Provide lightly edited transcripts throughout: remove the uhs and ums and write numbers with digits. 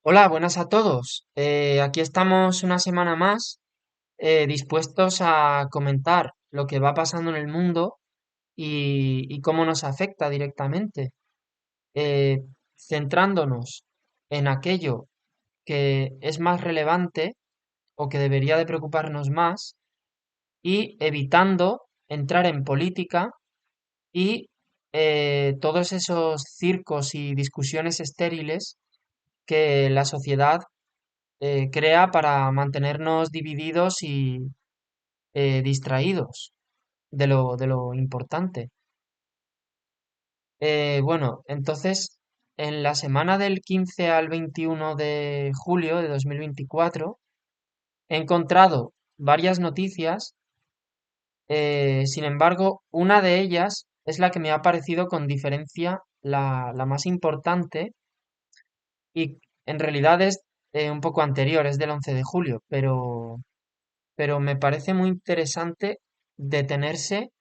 Hola, buenas a todos. Aquí estamos una semana más dispuestos a comentar lo que va pasando en el mundo y cómo nos afecta directamente, eh, centrándonos en aquello que es más relevante o que debería de preocuparnos más y evitando entrar en política y todos esos circos y discusiones estériles que la sociedad crea para mantenernos divididos y distraídos de lo importante. Bueno, entonces, en la semana del 15 al 21 de julio de 2024, he encontrado varias noticias. Sin embargo, una de ellas es la que me ha parecido con diferencia la más importante y en realidad es un poco anterior, es del 11 de julio, pero me parece muy interesante detenerse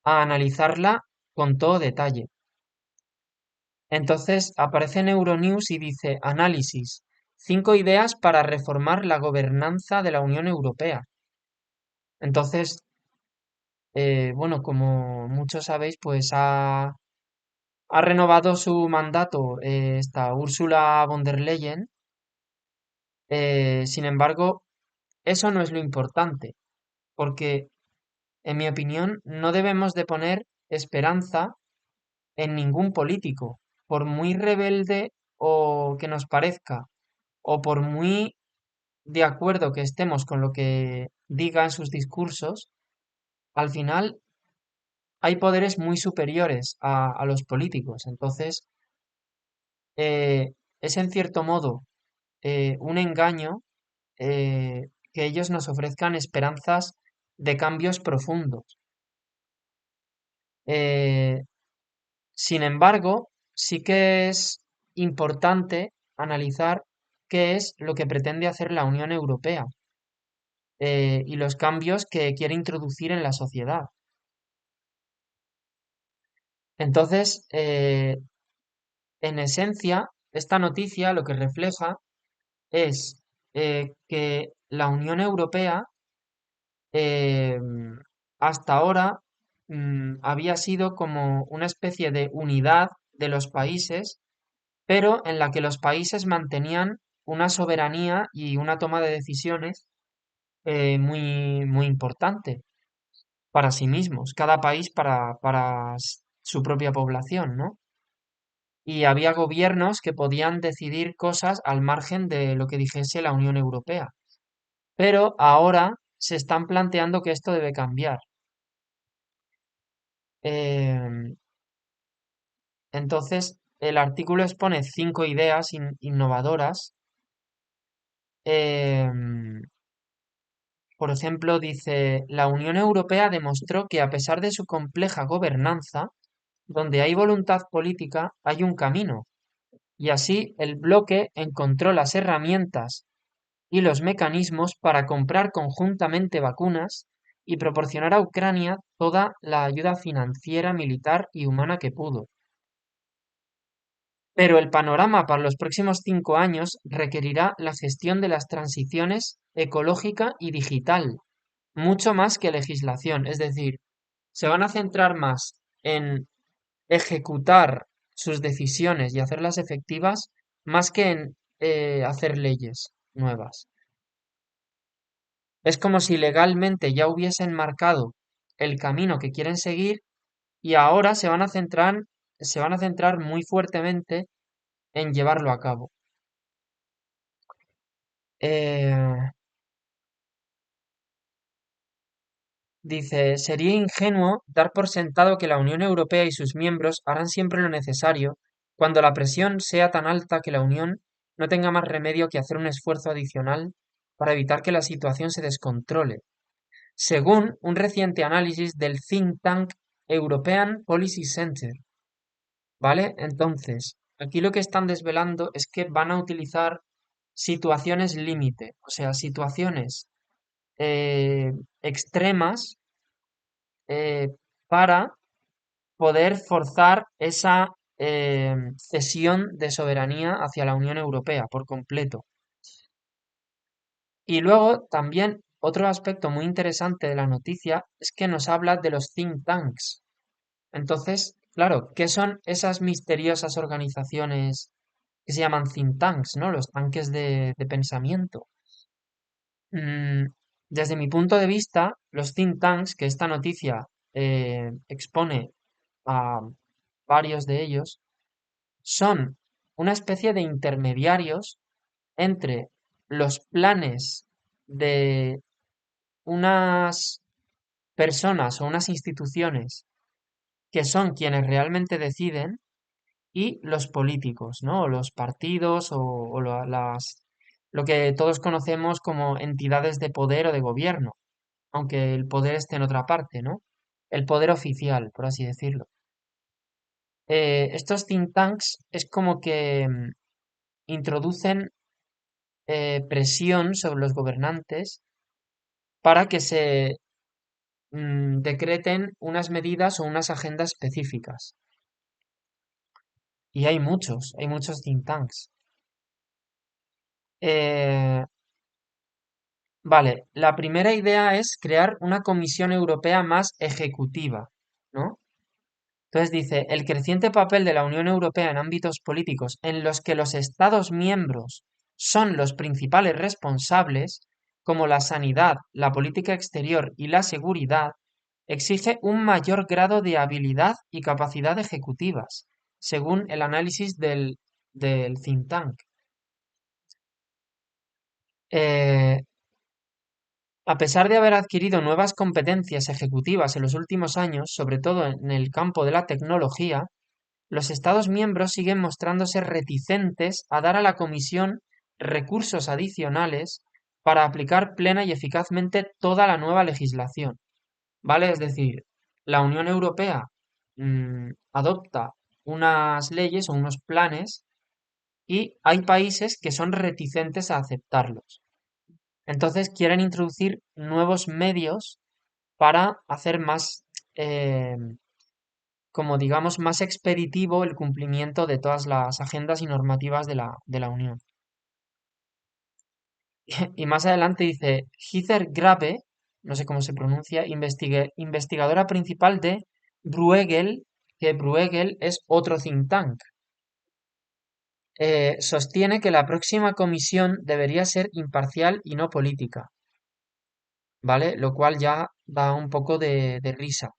a analizarla con todo detalle. Entonces aparece en Euronews y dice, análisis, 5 ideas para reformar la gobernanza de la Unión Europea. Entonces, bueno, como muchos sabéis, pues ha renovado su mandato esta Ursula von der Leyen. Sin embargo, eso no es lo importante, porque, en mi opinión, no debemos de poner esperanza en ningún político, por muy rebelde o que nos parezca, o por muy de acuerdo que estemos con lo que diga en sus discursos, al final hay poderes muy superiores a los políticos. Entonces, es en cierto modo un engaño que ellos nos ofrezcan esperanzas de cambios profundos. Eh, Sin embargo, sí que es importante analizar qué es lo que pretende hacer la Unión Europea y los cambios que quiere introducir en la sociedad. Entonces, en esencia, esta noticia lo que refleja es que la Unión Europea eh, hasta ahora había sido como una especie de unidad de los países pero en la que los países mantenían una soberanía y una toma de decisiones muy, muy importante para sí mismos, cada país para su propia población, ¿no? Y había gobiernos que podían decidir cosas al margen de lo que dijese la Unión Europea. Pero ahora se están planteando que esto debe cambiar. Em, entonces, el artículo expone 5 ideas innovadoras. em, Por ejemplo, dice, la Unión Europea demostró que a pesar de su compleja gobernanza, donde hay voluntad política, hay un camino. Y así el bloque encontró las herramientas y los mecanismos para comprar conjuntamente vacunas y proporcionar a Ucrania toda la ayuda financiera, militar y humana que pudo. Pero el panorama para los próximos 5 años requerirá la gestión de las transiciones ecológica y digital, mucho más que legislación. Es decir, se van a centrar más en ejecutar sus decisiones y hacerlas efectivas, más que en hacer leyes nuevas. Es como si legalmente ya hubiesen marcado el camino que quieren seguir y ahora se van a centrar muy fuertemente en llevarlo a cabo. Eh, Dice, sería ingenuo dar por sentado que la Unión Europea y sus miembros harán siempre lo necesario cuando la presión sea tan alta que la Unión no tenga más remedio que hacer un esfuerzo adicional para evitar que la situación se descontrole, según un reciente análisis del think tank European Policy Center. ¿Vale? Entonces, aquí lo que están desvelando es que van a utilizar situaciones límite, o sea, situaciones eh, extremas, para poder forzar esa cesión de soberanía hacia la Unión Europea por completo. Y luego también otro aspecto muy interesante de la noticia es que nos habla de los think tanks. Entonces, claro, ¿qué son esas misteriosas organizaciones que se llaman think tanks, ¿no? Los tanques de pensamiento. Mm, Desde mi punto de vista, los think tanks, que esta noticia expone a varios de ellos, son una especie de intermediarios entre los planes de unas personas o unas instituciones que son quienes realmente deciden y los políticos, ¿no? O los partidos lo que todos conocemos como entidades de poder o de gobierno, aunque el poder esté en otra parte, ¿no? El poder oficial, por así decirlo. Estos think tanks es como que introducen presión sobre los gobernantes para que se decreten unas medidas o unas agendas específicas. Y hay muchos think tanks. Eh, vale, la primera idea es crear una Comisión Europea más ejecutiva, ¿no? Entonces dice, el creciente papel de la Unión Europea en ámbitos políticos en los que los Estados miembros son los principales responsables, como la sanidad, la política exterior y la seguridad, exige un mayor grado de habilidad y capacidad ejecutivas, según el análisis del think tank. Eh, a pesar de haber adquirido nuevas competencias ejecutivas en los últimos años, sobre todo en el campo de la tecnología, los Estados miembros siguen mostrándose reticentes a dar a la Comisión recursos adicionales para aplicar plena y eficazmente toda la nueva legislación. ¿Vale? Es decir, la Unión Europea adopta unas leyes o unos planes y hay países que son reticentes a aceptarlos. Entonces quieren introducir nuevos medios para hacer más, eh, como digamos, más expeditivo el cumplimiento de todas las agendas y normativas de la Unión. Y más adelante dice, Heather Grabe, no sé cómo se pronuncia, investigadora principal de Bruegel, que Bruegel es otro think tank, sostiene que la próxima comisión debería ser imparcial y no política, ¿vale? Lo cual ya da un poco de risa.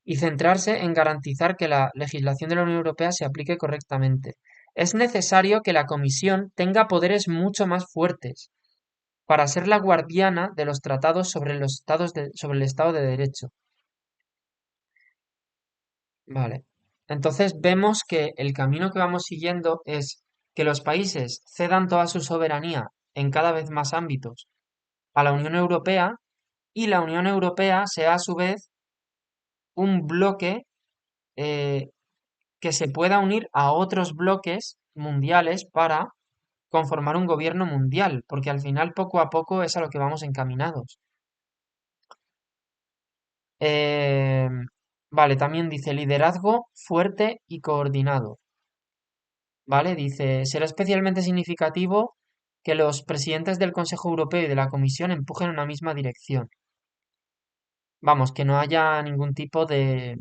Y centrarse en garantizar que la legislación de la Unión Europea se aplique correctamente. Es necesario que la Comisión tenga poderes mucho más fuertes para ser la guardiana de los tratados sobre sobre el Estado de Derecho. Vale. Entonces vemos que el camino que vamos siguiendo es que los países cedan toda su soberanía en cada vez más ámbitos a la Unión Europea y la Unión Europea sea a su vez un bloque eh, que se pueda unir a otros bloques mundiales para conformar un gobierno mundial, porque al final poco a poco es a lo que vamos encaminados. Eh, vale, también dice liderazgo fuerte y coordinado. Vale, dice, será especialmente significativo que los presidentes del Consejo Europeo y de la Comisión empujen en una misma dirección. Vamos, que no haya ningún tipo de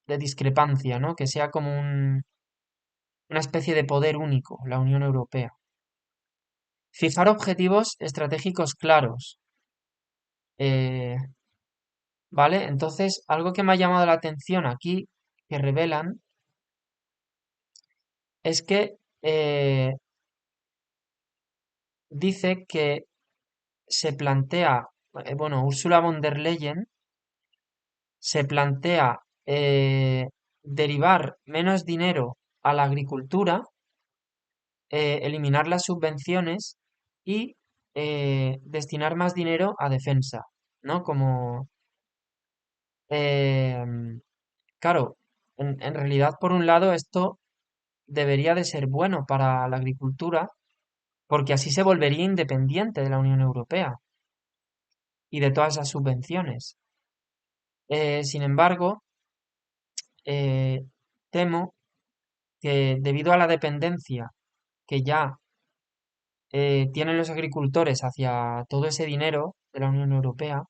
discrepancia, ¿no? Que sea como una especie de poder único, la Unión Europea. Fijar objetivos estratégicos claros. eh, ¿Vale? Entonces, algo que me ha llamado la atención aquí, que revelan, es que dice que se plantea, bueno, Ursula von der Leyen se plantea derivar menos dinero a la agricultura, eliminar las subvenciones y destinar más dinero a defensa, ¿no? Como, em, claro, en realidad, por un lado, esto debería de ser bueno para la agricultura, porque así se volvería independiente de la Unión Europea y de todas esas subvenciones. Sin embargo, temo que debido a la dependencia que ya tienen los agricultores hacia todo ese dinero de la Unión Europea,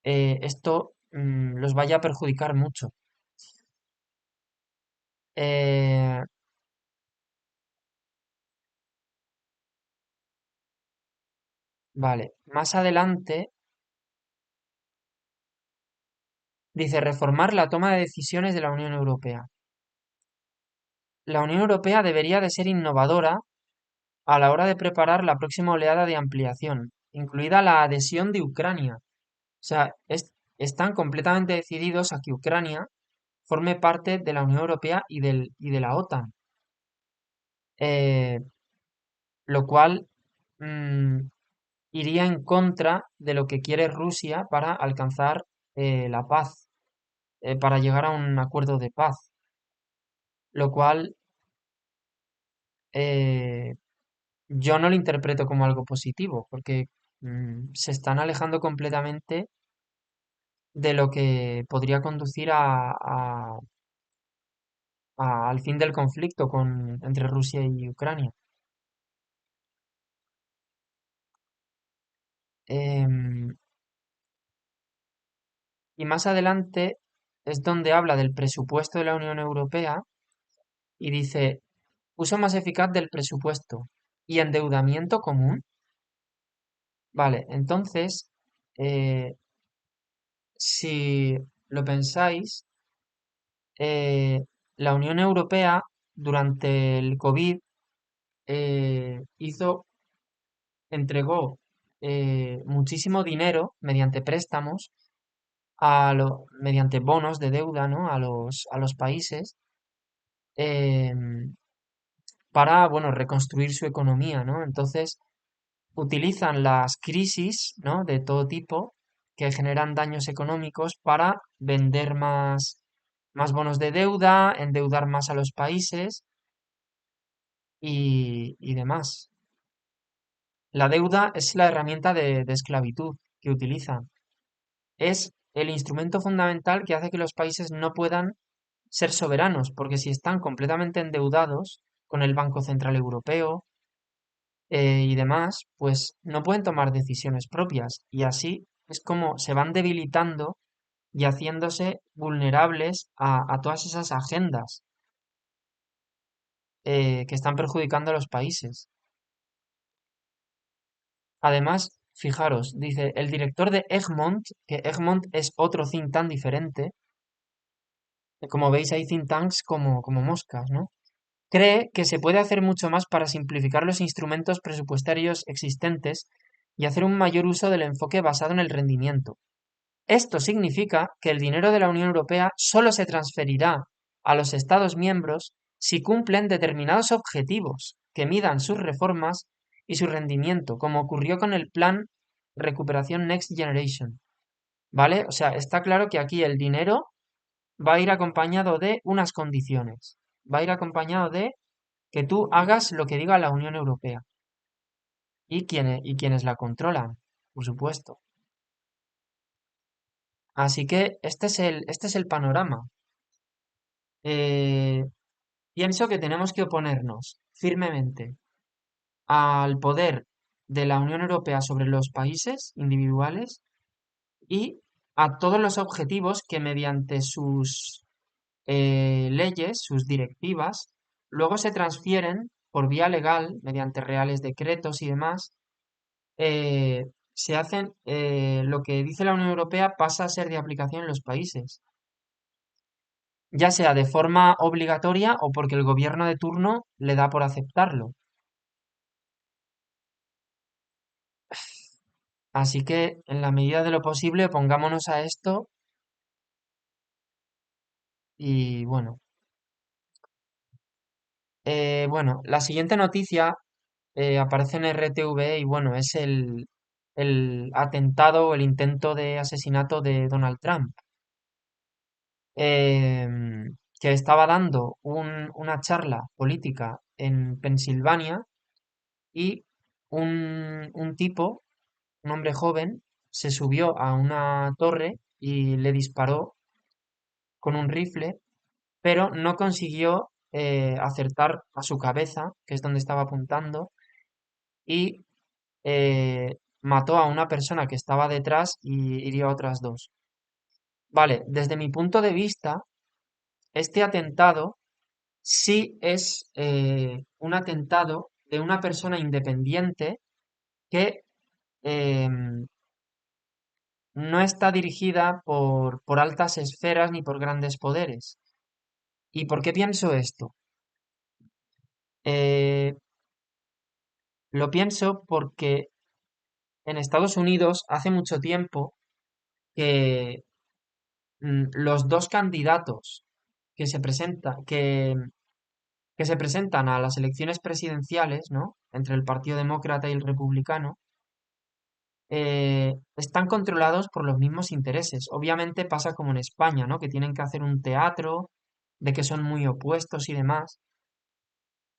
esto los vaya a perjudicar mucho. Eh, vale, más adelante dice reformar la toma de decisiones de la Unión Europea. La Unión Europea debería de ser innovadora a la hora de preparar la próxima oleada de ampliación, incluida la adhesión de Ucrania. O sea, están completamente decididos a que Ucrania forme parte de la Unión Europea y de la OTAN, eh, lo cual mm, iría en contra de lo que quiere Rusia para alcanzar la paz, para llegar a un acuerdo de paz, lo cual eh, yo no lo interpreto como algo positivo, porque se están alejando completamente de lo que podría conducir al fin del conflicto entre Rusia y Ucrania. Em, y más adelante es donde habla del presupuesto de la Unión Europea y dice, uso más eficaz del presupuesto y endeudamiento común. Vale, entonces, eh, si lo pensáis, eh, la Unión Europea durante el COVID hizo entregó muchísimo dinero mediante préstamos, mediante bonos de deuda, ¿no? A los países em, para, bueno, reconstruir su economía, ¿no? Entonces, utilizan las crisis, ¿no? De todo tipo que generan daños económicos para vender más bonos de deuda, endeudar más a los países y demás. La deuda es la herramienta de esclavitud que utilizan. Es el instrumento fundamental que hace que los países no puedan ser soberanos, porque si están completamente endeudados con el Banco Central Europeo y demás, pues no pueden tomar decisiones propias. Y así es como se van debilitando y haciéndose vulnerables a todas esas agendas que están perjudicando a los países. Además, fijaros, dice el director de Egmont, que Egmont es otro think tank diferente. Como veis, hay think tanks como moscas, ¿no? Cree que se puede hacer mucho más para simplificar los instrumentos presupuestarios existentes y hacer un mayor uso del enfoque basado en el rendimiento. Esto significa que el dinero de la Unión Europea solo se transferirá a los Estados miembros si cumplen determinados objetivos que midan sus reformas y su rendimiento, como ocurrió con el plan Recuperación Next Generation. ¿Vale? O sea, está claro que aquí el dinero va a ir acompañado de unas condiciones. Va a ir acompañado de que tú hagas lo que diga la Unión Europea y quienes la controlan, por supuesto. Así que este es el panorama. Eh, pienso que tenemos que oponernos firmemente al poder de la Unión Europea sobre los países individuales y a todos los objetivos que mediante sus leyes, sus directivas, luego se transfieren por vía legal, mediante reales decretos y demás, se hacen, lo que dice la Unión Europea pasa a ser de aplicación en los países, ya sea de forma obligatoria o porque el gobierno de turno le da por aceptarlo. Así que, en la medida de lo posible, pongámonos a esto y bueno. Bueno, la siguiente noticia aparece en RTV y bueno, es el atentado o el intento de asesinato de Donald Trump, que estaba dando una charla política en Pensilvania y un tipo, un hombre joven, se subió a una torre y le disparó con un rifle pero no consiguió acertar a su cabeza, que es donde estaba apuntando, y mató a una persona que estaba detrás y hirió a otras dos. Vale, desde mi punto de vista, este atentado sí es un atentado de una persona independiente que em, no está dirigida por altas esferas ni por grandes poderes. ¿Y por qué pienso esto? Eh, lo pienso porque en Estados Unidos hace mucho tiempo que los dos candidatos que se que se presentan a las elecciones presidenciales, ¿no? Entre el Partido Demócrata y el Republicano, están controlados por los mismos intereses. Obviamente pasa como en España, ¿no? Que tienen que hacer un teatro, de que son muy opuestos y demás.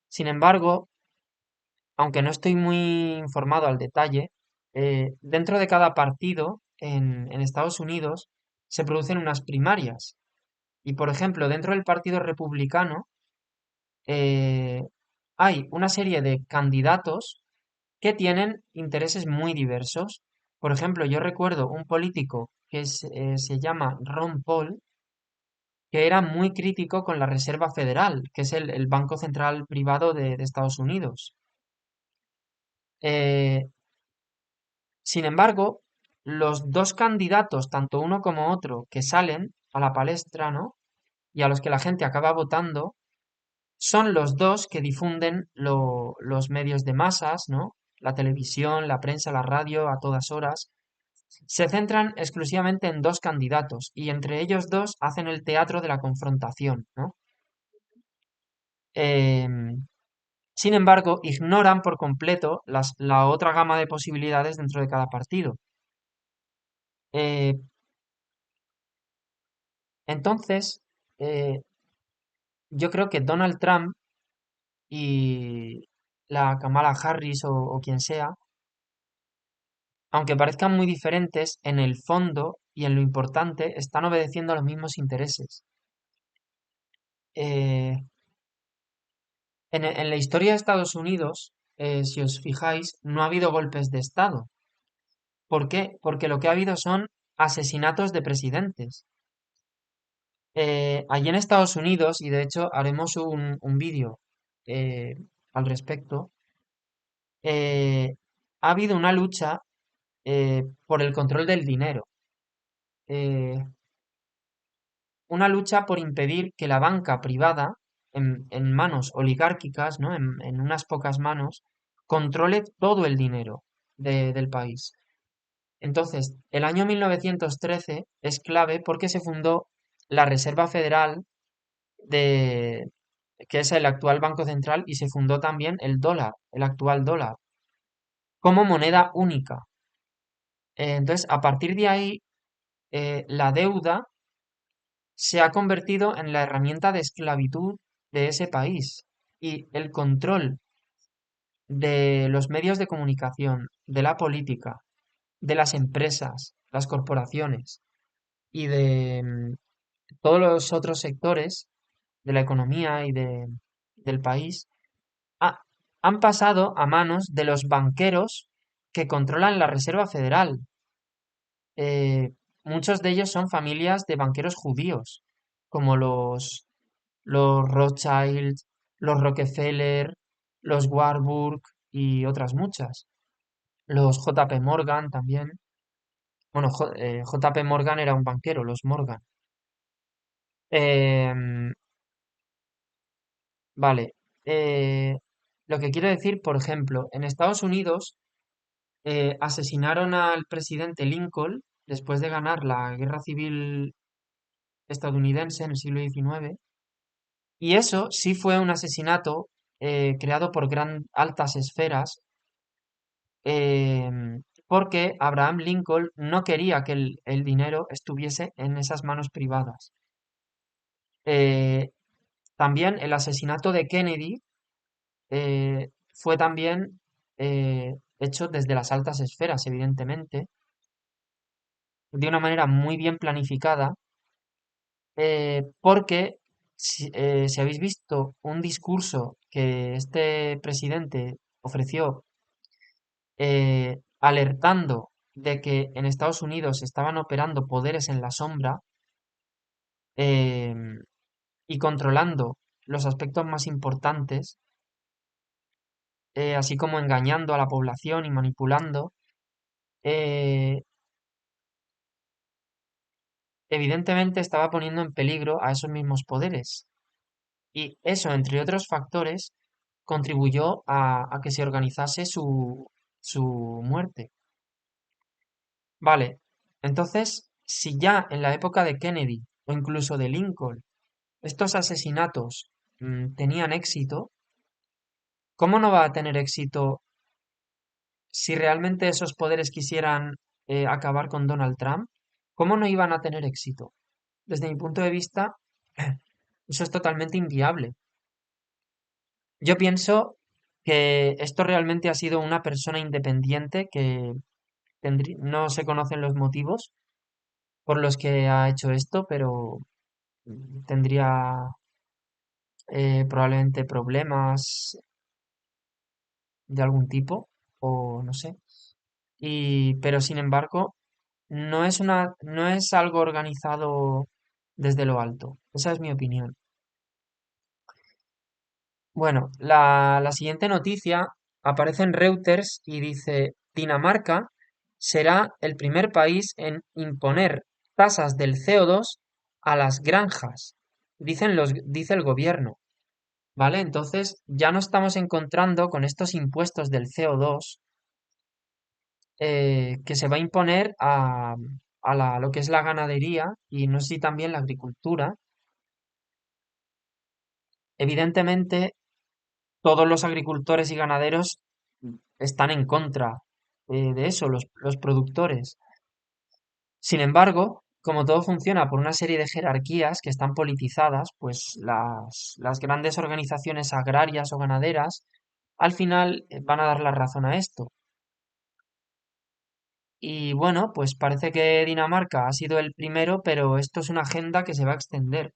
Sin embargo, aunque no estoy muy informado al detalle, dentro de cada partido en Estados Unidos se producen unas primarias. Y, por ejemplo, dentro del Partido Republicano eh, hay una serie de candidatos que tienen intereses muy diversos. Por ejemplo, yo recuerdo un político se llama Ron Paul, que era muy crítico con la Reserva Federal, que es el Banco Central Privado de Estados Unidos. Eh, Sin embargo, los dos candidatos, tanto uno como otro, que salen a la palestra, ¿no? Y a los que la gente acaba votando, son los dos que difunden los medios de masas, ¿no? La televisión, la prensa, la radio, a todas horas. Se centran exclusivamente en dos candidatos y entre ellos dos hacen el teatro de la confrontación, ¿no? Em, Sin embargo, ignoran por completo la otra gama de posibilidades dentro de cada partido. Eh, entonces, eh, yo creo que Donald Trump y la Kamala Harris o quien sea, aunque parezcan muy diferentes, en el fondo y en lo importante están obedeciendo a los mismos intereses. Eh, en la historia de Estados Unidos, si os fijáis, no ha habido golpes de Estado. ¿Por qué? Porque lo que ha habido son asesinatos de presidentes. Allí en Estados Unidos, y de hecho haremos un vídeo eh, al respecto, ha habido una lucha por el control del dinero, eh, una lucha por impedir que la banca privada, en manos oligárquicas, ¿no? En unas pocas manos, controle todo el dinero del país. Entonces, el año 1913 es clave porque se fundó la Reserva Federal de, que es el actual Banco Central, y se fundó también el dólar, el actual dólar, como moneda única. Entonces, a partir de ahí, la deuda se ha convertido en la herramienta de esclavitud de ese país y el control de los medios de comunicación, de la política, de las empresas, las corporaciones y de todos los otros sectores de la economía del país ha- han pasado a manos de los banqueros que controlan la Reserva Federal. Eh, Muchos de ellos son familias de banqueros judíos, como los Rothschild, los Rockefeller, los Warburg y otras muchas. Los JP Morgan también. Bueno, JP Morgan era un banquero, los Morgan. Em, vale. eh, lo que quiero decir, por ejemplo, en Estados Unidos asesinaron al presidente Lincoln después de ganar la guerra civil estadounidense en el siglo XIX. Y eso sí fue un asesinato creado por altas esferas, porque Abraham Lincoln no quería que el dinero estuviese en esas manos privadas. Eh, También el asesinato de Kennedy fue también hecho desde las altas esferas, evidentemente, de una manera muy bien planificada, porque Si habéis visto un discurso que este presidente ofreció alertando de que en Estados Unidos estaban operando poderes en la sombra em, y controlando los aspectos más importantes, así como engañando a la población y manipulando, eh, evidentemente estaba poniendo en peligro a esos mismos poderes. Y eso, entre otros factores, contribuyó a que se organizase su muerte. Vale, entonces, si ya en la época de Kennedy o incluso de Lincoln estos asesinatos tenían éxito, ¿cómo no va a tener éxito si realmente esos poderes quisieran acabar con Donald Trump? ¿Cómo no iban a tener éxito? Desde mi punto de vista, eso es totalmente inviable. Yo pienso que esto realmente ha sido una persona independiente que no se conocen los motivos por los que ha hecho esto, pero tendría probablemente problemas de algún tipo o no sé. Pero sin embargo, no es algo organizado desde lo alto. Esa es mi opinión. Bueno, la siguiente noticia aparece en Reuters y dice, Dinamarca será el primer país en imponer tasas del CO2 a las granjas, dice el gobierno, ¿vale? Entonces ya no estamos encontrando con estos impuestos del CO2 que se va a imponer lo que es la ganadería y no sé si también la agricultura. Evidentemente, todos los agricultores y ganaderos están en contra de eso, los productores. Sin embargo, como todo funciona por una serie de jerarquías que están politizadas, pues las grandes organizaciones agrarias o ganaderas al final van a dar la razón a esto. Y bueno, pues parece que Dinamarca ha sido el primero, pero esto es una agenda que se va a extender.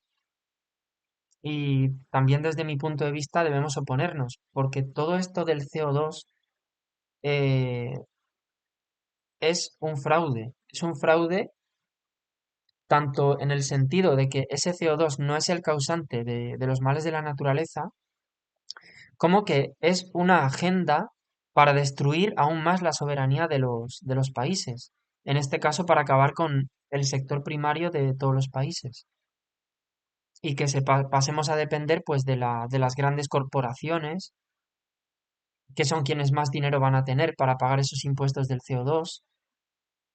Y también desde mi punto de vista debemos oponernos, porque todo esto del CO2 eh, es un fraude. Es un fraude tanto en el sentido de que ese CO2 no es el causante de los males de la naturaleza, como que es una agenda para destruir aún más la soberanía de los países. En este caso, para acabar con el sector primario de todos los países. Y que pasemos a depender pues de las grandes corporaciones, que son quienes más dinero van a tener para pagar esos impuestos del CO2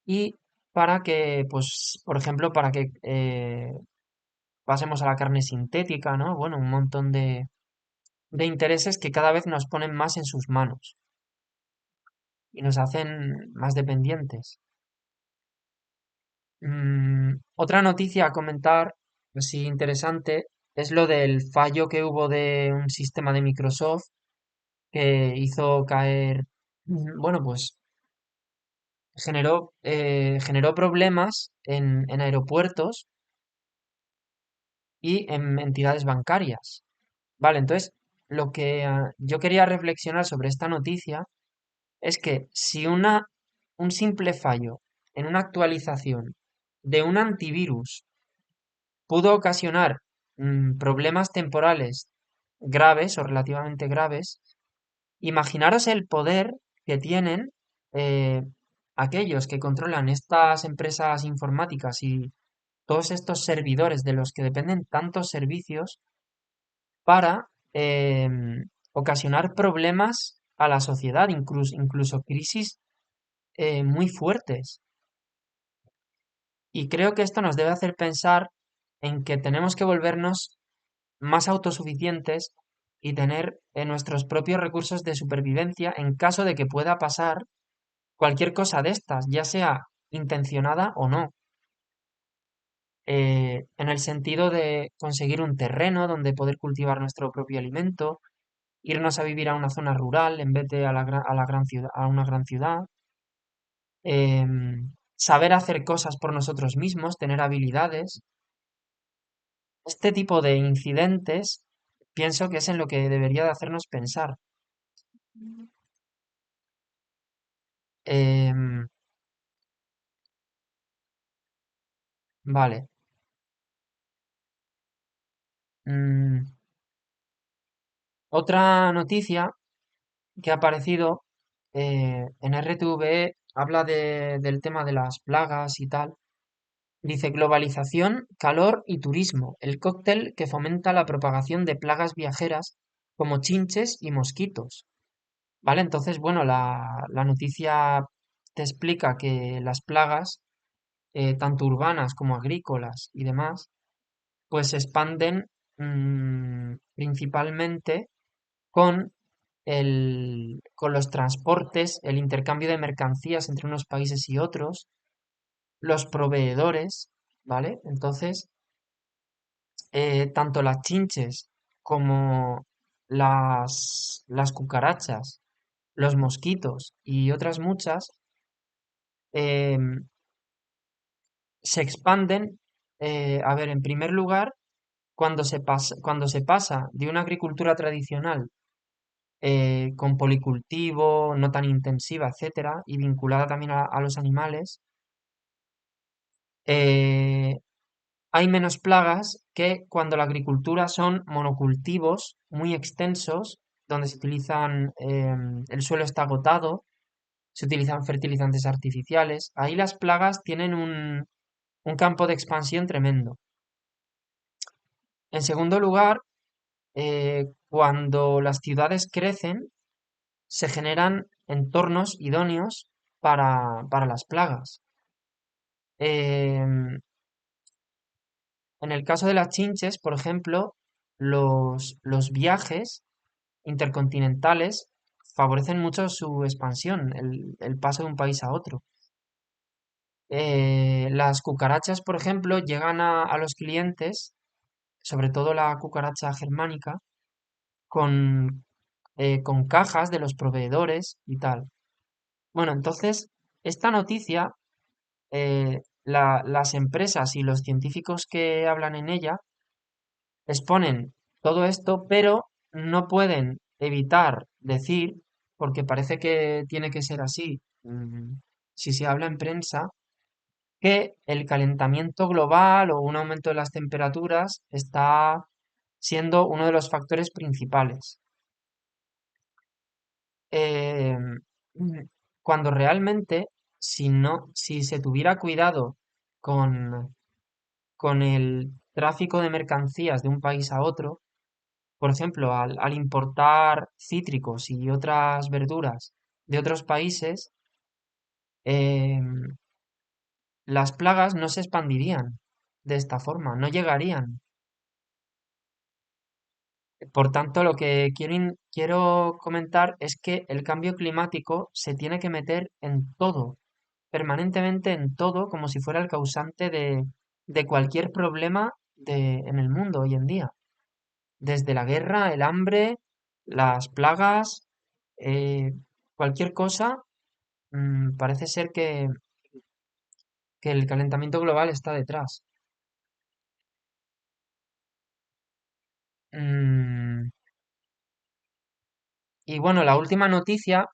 y para que, pues, por ejemplo, para que pasemos a la carne sintética, ¿no? Bueno, un montón de intereses que cada vez nos ponen más en sus manos y nos hacen más dependientes. Otra noticia a comentar, así interesante, es lo del fallo que hubo de un sistema de Microsoft que hizo caer, bueno, pues generó problemas en aeropuertos y en entidades bancarias. Vale, entonces lo que yo quería reflexionar sobre esta noticia es que si un simple fallo en una actualización de un antivirus pudo ocasionar problemas temporales graves o relativamente graves, imaginaros el poder que tienen eh, aquellos que controlan estas empresas informáticas y todos estos servidores de los que dependen tantos servicios para ocasionar problemas a la sociedad, incluso crisis muy fuertes. Y creo que esto nos debe hacer pensar en que tenemos que volvernos más autosuficientes y tener nuestros propios recursos de supervivencia en caso de que pueda pasar cualquier cosa de estas, ya sea intencionada o no. En el sentido de conseguir un terreno donde poder cultivar nuestro propio alimento, irnos a vivir a una zona rural en vez de a la gran ciudad, a una gran ciudad, saber hacer cosas por nosotros mismos, tener habilidades, Este tipo de incidentes pienso que es en lo que debería de hacernos pensar. Em, vale. Mm, otra noticia que ha aparecido en RTVE habla del tema de las plagas y tal. Dice globalización, calor y turismo, el cóctel que fomenta la propagación de plagas viajeras como chinches y mosquitos. ¿Vale? Entonces, bueno, la noticia te explica que las plagas, tanto urbanas como agrícolas y demás, pues se expanden principalmente con con los transportes, el intercambio de mercancías entre unos países y otros, los proveedores, ¿vale? Entonces, tanto las chinches como las cucarachas, los mosquitos y otras muchas, em, se expanden, a ver, en primer lugar, cuando se pasa de una agricultura tradicional con policultivo, no tan intensiva, etcétera, y vinculada también a los animales, eh, hay menos plagas que cuando la agricultura son monocultivos muy extensos, donde se utilizan, el suelo está agotado, se utilizan fertilizantes artificiales. Ahí las plagas tienen un campo de expansión tremendo. En segundo lugar, cuando las ciudades crecen, se generan entornos idóneos para las plagas. Em, en el caso de las chinches, por ejemplo, los viajes intercontinentales favorecen mucho su expansión, el paso de un país a otro. Las cucarachas, por ejemplo, llegan a los clientes, sobre todo la cucaracha germánica, con, con cajas de los proveedores y tal. Bueno, entonces, esta noticia, las empresas y los científicos que hablan en ella exponen todo esto, pero no pueden evitar decir, porque parece que tiene que ser así, si se habla en prensa, que el calentamiento global o un aumento de las temperaturas está siendo uno de los factores principales. Eh, mm, cuando realmente, si se tuviera cuidado con, con el tráfico de mercancías de un país a otro, por ejemplo, al importar cítricos y otras verduras de otros países, em, las plagas no se expandirían de esta forma, no llegarían. Por tanto, lo que quiero comentar es que el cambio climático se tiene que meter en todo, permanentemente en todo, como si fuera el causante de cualquier problema en el mundo hoy en día. Desde la guerra, el hambre, las plagas, eh, cualquier cosa, parece ser que el calentamiento global está detrás. Mm, y bueno, la última noticia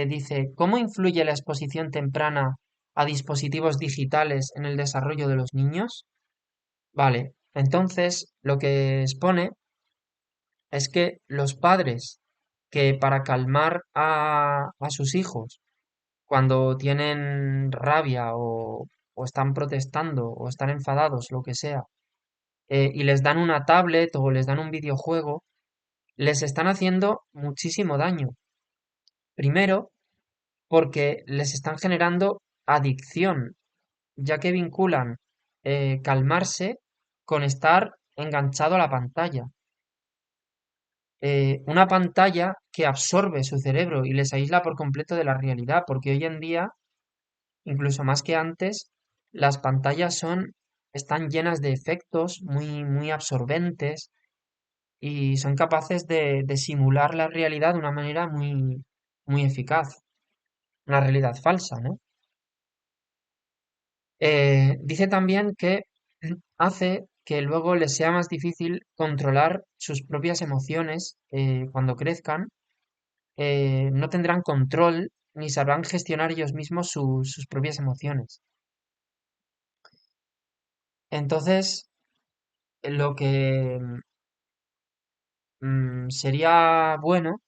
dice, ¿cómo influye la exposición temprana a dispositivos digitales en el desarrollo de los niños? Vale, entonces lo que expone es que los padres que para calmar a sus hijos cuando tienen rabia o están protestando o están enfadados, lo que sea, y les dan una tablet o les dan un videojuego, les están haciendo muchísimo daño. Primero, porque les están generando adicción, ya que vinculan calmarse con estar enganchado a la pantalla. Una pantalla que absorbe su cerebro y les aísla por completo de la realidad, porque hoy en día, incluso más que antes, las pantallas están llenas de efectos muy absorbentes y son capaces de simular la realidad de una manera muy eficaz, una realidad falsa, ¿no? Dice también que hace que luego les sea más difícil controlar sus propias emociones cuando crezcan. No tendrán control ni sabrán gestionar ellos mismos sus propias emociones. Entonces, lo que sería bueno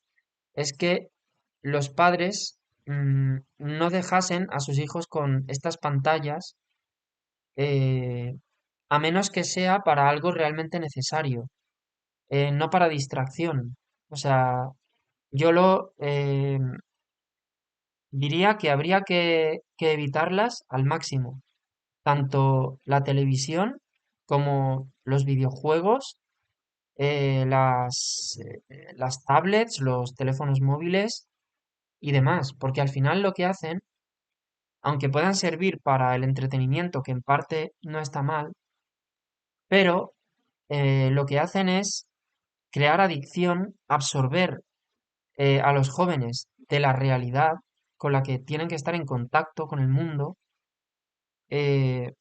es que los padres no dejasen a sus hijos con estas pantallas, eh, a menos que sea para algo realmente necesario, no para distracción. O sea, yo lo diría que habría que evitarlas al máximo, tanto la televisión como los videojuegos, las tablets, los teléfonos móviles y demás, porque al final lo que hacen, aunque puedan servir para el entretenimiento, que en parte no está mal, pero lo que hacen es crear adicción, absorber a los jóvenes de la realidad con la que tienen que estar en contacto con el mundo, eh,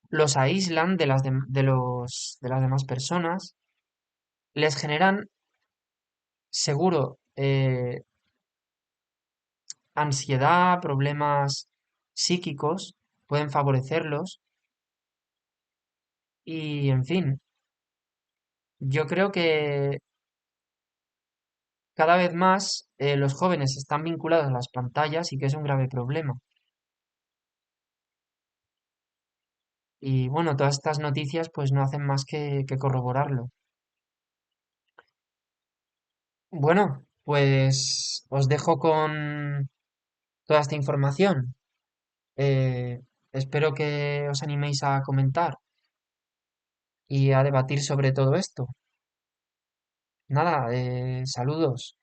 los aíslan de las demás personas, les generan, seguro, ansiedad, problemas psíquicos, pueden favorecerlos y, en fin, yo creo que cada vez más los jóvenes están vinculados a las pantallas y que es un grave problema. Y bueno, todas estas noticias pues no hacen más que corroborarlo. Bueno, pues os dejo con toda esta información. Eh, Espero que os animéis a comentar y a debatir sobre todo esto. Nada, saludos.